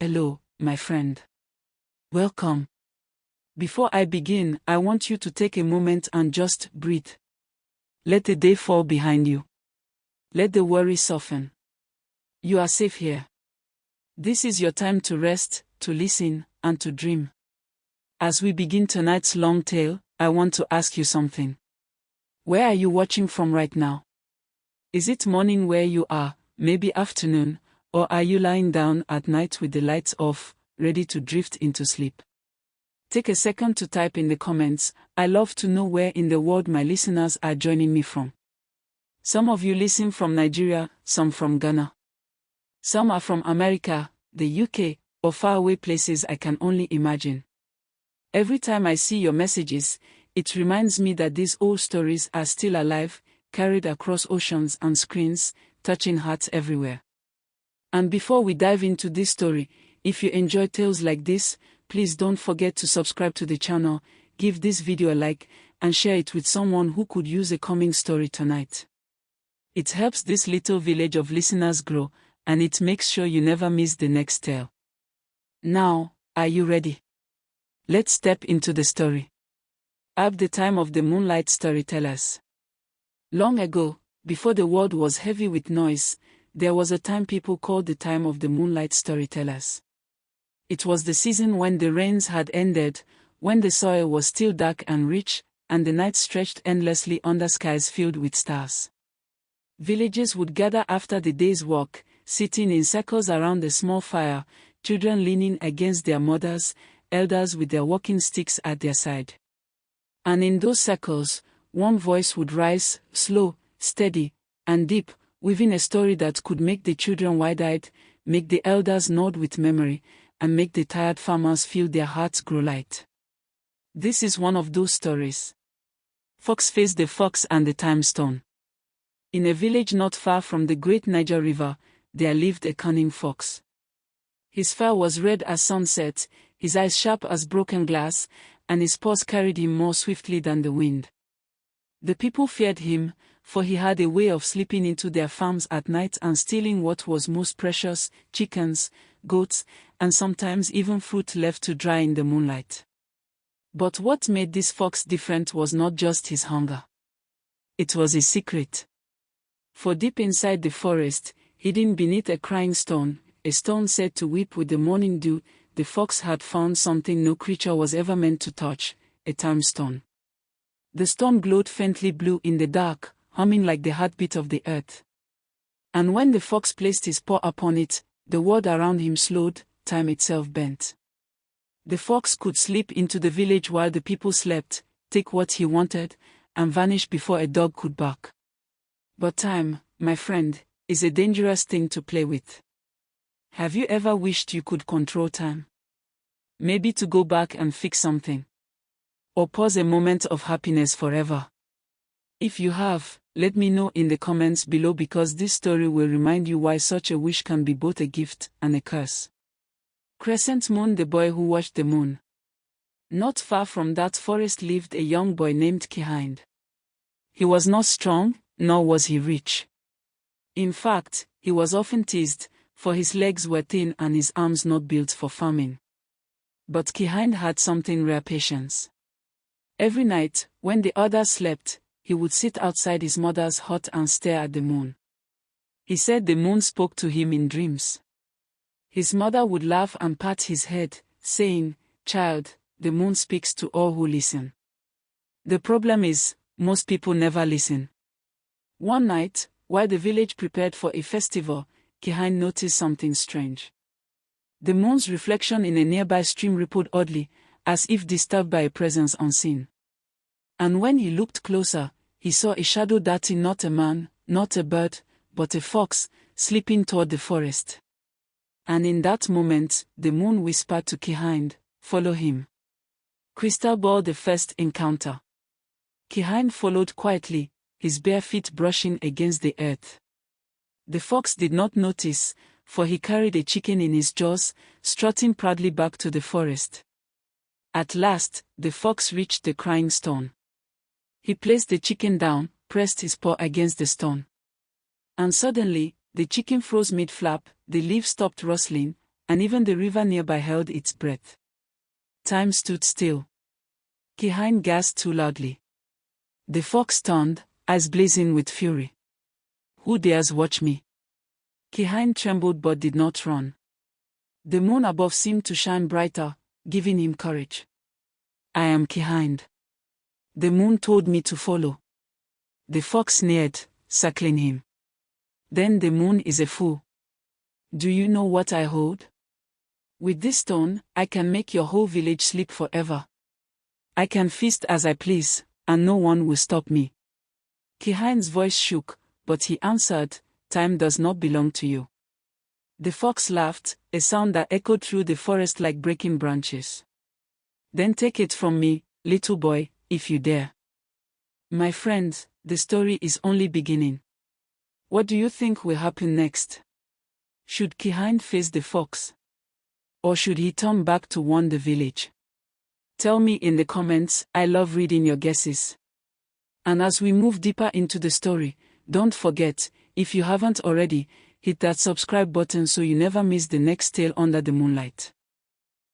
Hello, my friend. Welcome. Before I begin, I want you to take a moment and just breathe. Let the day fall behind you. Let the worry soften. You are safe here. This is your time to rest, to listen, and to dream. As we begin tonight's long tale, I want to ask you something. Where are you watching from right now? Is it morning where you are, maybe afternoon, or are you lying down at night with the lights off, ready to drift into sleep? Take a second to type in the comments. I love to know where in the world my listeners are joining me from. Some of you listen from Nigeria, some from Ghana. Some are from America, the UK, or faraway places I can only imagine. Every time I see your messages, it reminds me that these old stories are still alive, carried across oceans and screens, touching hearts everywhere. And before we dive into this story, if you enjoy tales like this, please don't forget to subscribe to the channel, give this video a like, and share it with someone who could use a calming story tonight. It helps this little village of listeners grow, and it makes sure you never miss the next tale. Now, are you ready? Let's step into the story. At the time of the moonlight storytellers. Long ago, before the world was heavy with noise, there was a time people called the time of the moonlight storytellers. It was the season when the rains had ended, when the soil was still dark and rich, and the night stretched endlessly under skies filled with stars. Villagers would gather after the day's work, sitting in circles around a small fire, children leaning against their mothers, elders with their walking sticks at their side. And in those circles, one voice would rise, slow, steady, and deep, weaving a story that could make the children wide-eyed, make the elders nod with memory, and make the tired farmers feel their hearts grow light. This is one of those stories. Fox Faced the Fox and the Time Stone. In a village not far from the great Niger River, there lived a cunning fox. His fur was red as sunset, his eyes sharp as broken glass, and his paws carried him more swiftly than the wind. The people feared him, for he had a way of slipping into their farms at night and stealing what was most precious, chickens, goats, and sometimes even fruit left to dry in the moonlight. But what made this fox different was not just his hunger. It was his secret. For deep inside the forest, hidden beneath a crying stone, a stone said to weep with the morning dew, the fox had found something no creature was ever meant to touch, a time stone. The stone glowed faintly blue in the dark, humming like the heartbeat of the earth. And when the fox placed his paw upon it, the world around him slowed, time itself bent. The fox could slip into the village while the people slept, take what he wanted, and vanish before a dog could bark. But time, my friend, is a dangerous thing to play with. Have you ever wished you could control time? Maybe to go back and fix something. Or pause a moment of happiness forever. If you have, let me know in the comments below because this story will remind you why such a wish can be both a gift and a curse. Crescent Moon, the boy who watched the moon. Not far from that forest lived a young boy named Kihind. He was not strong, nor was he rich. In fact, he was often teased, for his legs were thin and his arms not built for farming. But Kihind had something rare: patience. Every night, when the others slept, he would sit outside his mother's hut and stare at the moon. He said the moon spoke to him in dreams. His mother would laugh and pat his head, saying, "Child, the moon speaks to all who listen." The problem is, most people never listen. One night, while the village prepared for a festival, Kihind noticed something strange. The moon's reflection in a nearby stream rippled oddly, as if disturbed by a presence unseen. And when he looked closer, he saw a shadow darting, not a man, not a bird, but a fox, slipping toward the forest. And in that moment, the moon whispered to Kihind, "Follow him." Crystal Ball, the first encounter. Kihind followed quietly, his bare feet brushing against the earth. The fox did not notice, for he carried a chicken in his jaws, strutting proudly back to the forest. At last, the fox reached the crying stone. He placed the chicken down, pressed his paw against the stone. And suddenly, the chicken froze mid-flap, the leaves stopped rustling, and even the river nearby held its breath. Time stood still. Kihain gasped too loudly. The fox turned, eyes blazing with fury. Who dares watch me? Kihain trembled but did not run. The moon above seemed to shine brighter, giving him courage. I am Kihain. The moon told me to follow. The fox sneered, circling him. Then the moon is a fool. Do you know what I hold? With this stone, I can make your whole village sleep forever. I can feast as I please, and no one will stop me. Kihain's voice shook, but he answered, time does not belong to you. The fox laughed, a sound that echoed through the forest like breaking branches. Then take it from me, little boy, if you dare. My friends, the story is only beginning. What do you think will happen next? Should Kihain face the fox? Or should he turn back to warn the village? Tell me in the comments, I love reading your guesses. And as we move deeper into the story, don't forget, if you haven't already, hit that subscribe button so you never miss the next tale under the moonlight.